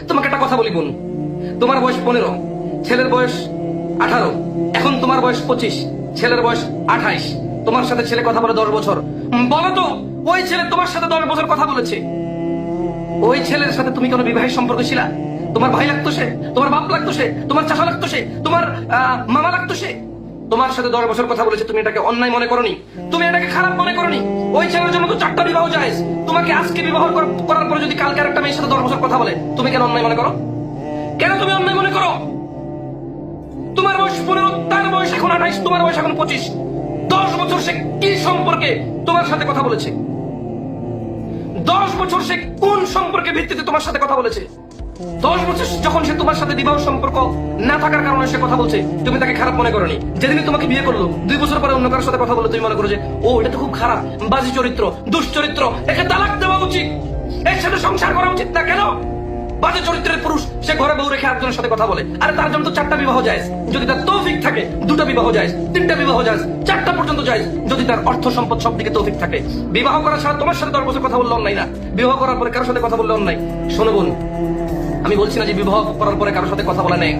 তোমাকে একটা কথা বলি বোন, তোমার বয়স 15, ছেলের বয়স 18, এখন তোমার বয়স 25, ছেলের বয়স 28। তোমার সাথে ছেলে কথা বলে 10 বছর। বলো তো, ওই ছেলে তোমার সাথে 10 বছর কথা বলেছে, ওই ছেলের সাথে তুমি কোনো বিবাহের সম্পর্ক ছিলা? তোমার ভাই লাগতো সে, তোমার বাপ লাগতো সে, তোমার চাচা লাগতো সে, তোমার মামা লাগতো সে। তোমার সাথে 10 বছর কথা বলেছে, তুমি এটাকে অন্যায় মনে করনি, তুমি এটাকে খারাপ মনে করনি। ওই ছেলের জন্য তো 4টা বিবাহ জায়েজ। তোমাকে আজকে বিবাহ করার পরে যদি কালকে আরেকটা মেয়ের সাথে 10 বছর কথা বলে, তুমি কেন অন্যায় মনে করো? কেন তুমি অন্যায় মনে করো? তোমার বয়স 15, তার বয়স এখন 28, তোমার বয়স এখন 25। 10 বছর সে কি সম্পর্কে তোমার সাথে কথা বলেছে? 10 বছর সে কোন সম্পর্কে ভিত্তিতে তোমার সাথে কথা বলেছে? 10 বছর যখন সে তোমার সাথে বিবাহ সম্পর্ক না থাকার কারণে সে কথা বলছে, তুমি তাকে খারাপ মনে করনি। যেদিনই তোমাকে বিয়ে করলো, 2 বছর পরে অন্য কারোর সাথে কথা বলে, তুমি মনে করো যে ও এটা তো খুব খারাপ, বাজে চরিত্র, দুশ্চরিত্র, একে তালাক দেওয়া উচিত, এর সাথে সংসার করা উচিত না। কেন? বাজে চরিত্রের পুরুষ, সে ঘরে বউ রেখে আরেকজনের সাথে কথা বলে। আরে তার জন্য তো 4টা বিবাহ জায়েজ। যদি তার তৌফিক থাকে 2টা বিবাহ জায়েজ, 3টা বিবাহ জায়েজ, 4টা পর্যন্ত জায়েজ, যদি তার অর্থ সম্পদ সব দিকে তৌফিক থাকে। বিবাহ করা ছাড়া তোমার সাথে 10 বছর কথা বললে অন্যায় না, বিবাহ করার পরে কারোর সাথে কথা বললে অন্যায়। শোনো বোন, আমি বলছি না যে বিবাহ করার পরে কারোর সাথে কথা বলা নেই,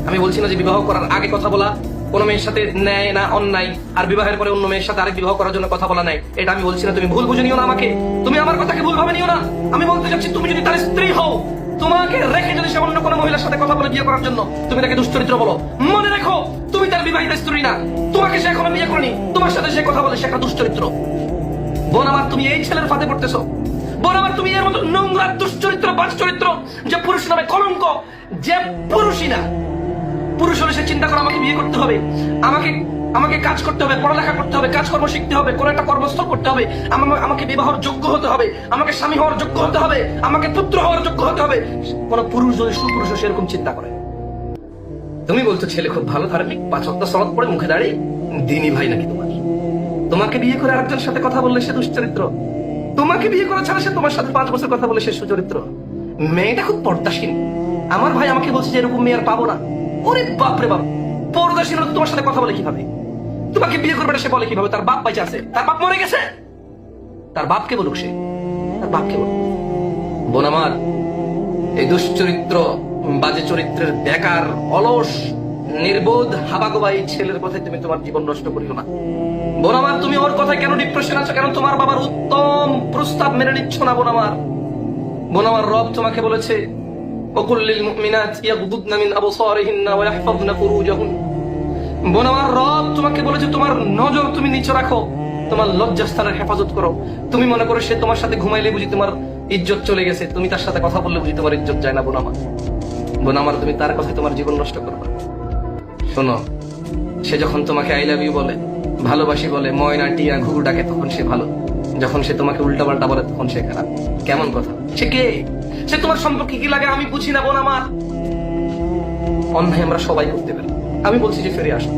আমি বলছি না যে বিবাহ করার আগে কথা বলা কোনো মেয়ের সাথে ন্যায় না অন্যায়, আর বিবাহের পরে অন্য মেয়ের সাথে আরেক বিবাহ করার জন্য কথা বলা নাই, এটা আমি বলছি না। তুমি ভুল বুঝে নিও না আমাকে, তুমি আমার কথাকে ভুল ভাবে নিও না। আমি বলতে চাচ্ছি, তুমি যদি তার স্ত্রী হও, তোমাকে রেখে যদি সে অন্য কোনো মহিলার সাথে কথা বলে বিয়ে করার জন্য, তুমি তাকে দুশ্চরিত্র বলো, মনে রেখো তুমি তার বিবাহিত স্ত্রী না, তোমাকে সে এখনো বিয়ে করেনি, তোমার সাথে সে কথা বলে, সে একটা দুশ্চরিত্র। বোন আমার, তুমি এই ছেলের ফাঁদে পড়তেছো। বোন আমার, তুমি এর মতো নোংরা দুশ্চরিত্র, বাজ চরিত্র, যে পুরুষ নামে কলঙ্ক, যে পুরুষই না। পুরুষ হলে সে চিন্তা করে আমাকে বিয়ে করতে হবে, আমাকে কাজ করতে হবে, পড়ালেখা করতে হবে, কাজকর্ম শিখতে হবে, কোন একটা কর্মস্থল করতে হবে, আমাকে বিবাহের যোগ্য হতে হবে, আমাকে স্বামী হওয়ার যোগ্য হতে হবে, আমাকে পুত্র হওয়ার যোগ্য হতে হবে। কোন পুরুষ যদি সুপুরুষ সেরকম চিন্তা করে। তুমি বলছো ছেলে খুব ভালো ধার্মিক, 5 ওয়াক্ত সালাত পড়ে, মুখে দাঁড়িয়ে, দিনই ভাই নাকি তোমার? তোমাকে বিয়ে করে আরেকজনের সাথে কথা বললে সে দুশ্চরিত্র, তোমাকে বিয়ে করা ছাড়া সে তোমার সাথে 5 বছর কথা বলে সে সুচরিত্র। মেয়েটা খুব পর্দাসীন। আমার ভাই আমাকে বলছে যে এরকম মেয়ে আর পাবো না। ওরে বাপরে বাপ, পর্দাসীন হলে তোমার সাথে কথা বলে কিভাবে? তোমাকে বিয়ে করবে সে বলে কিভাবে? তার বাপ বেঁচে আছে, তার বাপ মরে গেছে, তার বাপকে বলুক, সে তার বাপকে বলুক। বোন আমার, এই দুশ্চরিত্র, বাজে চরিত্রের বেকার, অলস, নির্বোধ, হাবাগোবা এই ছেলের কথায় তুমি তোমার জীবন নষ্ট করিও না। বোন আমার, তুমি ওর কথায় কেন ডিপ্রেশন আছো? কেন তোমার বাবার উত্তম প্রস্তাব মেনে নিচ্ছ না? বোন আমার, রব তোমাকে বলেছে, ওকুল লিল মুমিনাত ইয়াগদুদনা মিন আবসারিহিন্না ওয়া ইয়াহফাযনা ফুরুজাহুন্না। বোন আমার, রব তোমাকে বলেছে তোমার নজর তুমি নিচে রাখো, তোমার লজ্জাস্থানের হেফাজত করো। তুমি মনে করো সে তোমার সাথে ঘুমাইলে বুঝি তোমার ইজ্জত চলে গেছে, তুমি তার সাথে কথা বললে বুঝি তোমার ইজ্জত যায় না? বোন আমার, তুমি তার কথায় তোমার জীবন নষ্ট করবে। শোনো, সে যখন তোমাকে আই লাভ ইউ বলে, ভালোবাসি বলে, ময়না টিয়া ঘুঘু ডাকে, তখন সে ভালো। যখন সে তোমাকে উল্টা পাল্টা বলে, তখন সে খারাপ। কেমন কথা? সে কে? সে তোমার সম্পর্কে কি লাগে আমি বুঝি না। বোন আমার, অন্যায় আমরা সবাই করতে পারি। আমি বলছি যে ফিরে আসো।